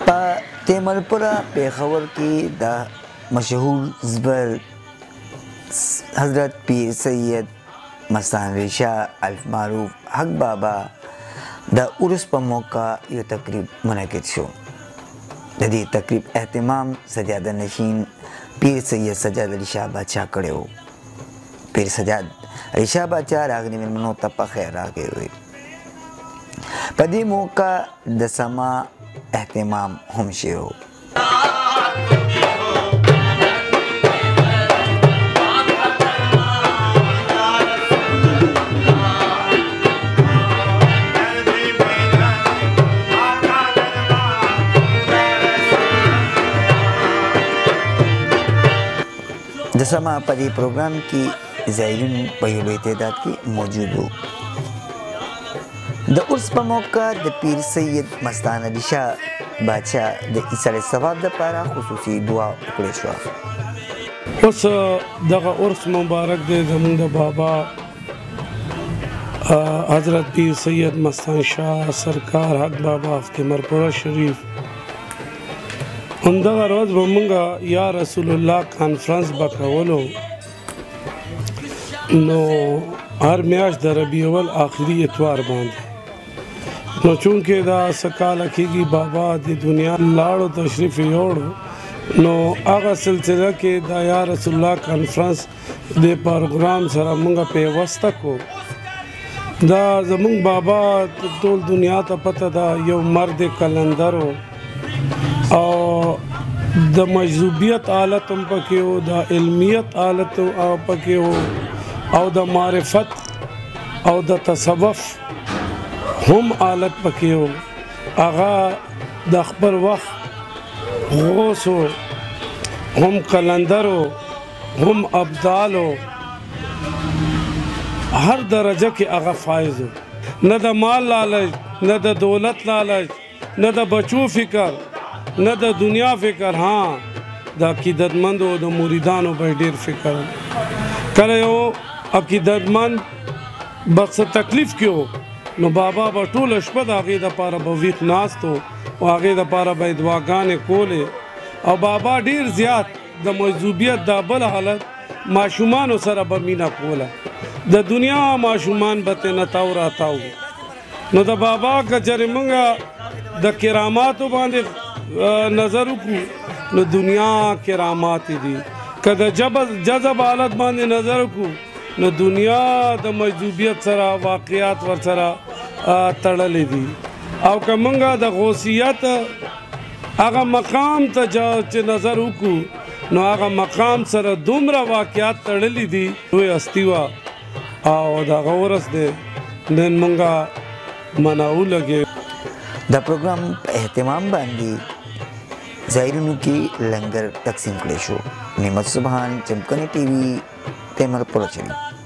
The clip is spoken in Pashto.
په تیملپوره پیښور کې د مشهور زبر حضرت پیر سید مستان ریشا الف معروف حق بابا د عرس په موقع یو تقریب منعقد شو. د دې تقریب اهتمام سجاده نشین پیر سید سجاد علی شاه بادشاه کړی و. پیر سجاد علی شاه بادشاه راغلي مېلمنو ته په خیر راغلی وی. په دې موقع د سما اهتمام هم شوی و. د سما په دې پروګرام کې زایرین په یو لوی تعداد کې موجود وو. د عرس په موقع د پیر سید مستان علي شاه بادشاه د ایصال ثواب دپاره خصوصي دعا وکړې شوه. اوس دغه عرس مبارک دی زموږ د بابا حضرت پیر سید مستان شاه سرکار حق بابا تیمرپوره شریف همدغه ورځ به مونږ یا رسول الله کانفرنس به کولو. نو هر میاشت د ربیع اول آخري اتوار باندې نو چونکې دا څه کاله کېږي بابا د دنیا لاړو تشریف یې یوړو نو هغه سلسله کې د یا رسول الله کانفرنس د پروګرام سره مونږ پیوسته کو. دا زمونږ بابا ټول دنیا ته پته ده یو مرد کلندر و او د مجذوبیت حالت هم پکې و د علمیت حالت پکې و او د معرفت او د تصوف هم حالت پکې و. هغه د خپل وخت غوث و هم قلندر و هم ابدال و هر درجه کې هغه فائز و. نه د مال لالچ نه د دولت لالچ نه د بچو فکر نه د دنیا فکر. ها د عقیدتمند او د مریدانو به ډیر فکر. کله یو عقیدتمند بس تکلیف کې نو بابا به ټوله شپه د هغې دپاره به ویښ ناست و او هغې دپاره به یې دعاګانې کولې او بابا ډیر زیات د مجذوبیت دا بل حالت ماشومانو سره به مینه کوله. د دنیا ماشومان به ترې نه تاو راتاو. نو د بابا که چېرې مونږ د کراماتو باندې نظر وکړو نو دنیا کرامات دي. که د جذب حالت باندې نظر وکړو نو دنیا د مجذوبیت سره واقعات ورسره تړلې دي. او که مونږ د غوثیت هغه مقام ته چې نظر وکړو نو هغه مقام سره دومره واقعات تړلې دي. لوی هستي وه او د هغه ورځ دی نن مونږ مناو لګې. د پروګرام په اهتمام باندې زایرینو کې لنګر تقسیم کړی شو. نعمت سبحان چمکنی ټي وي تیمرپوره شریف.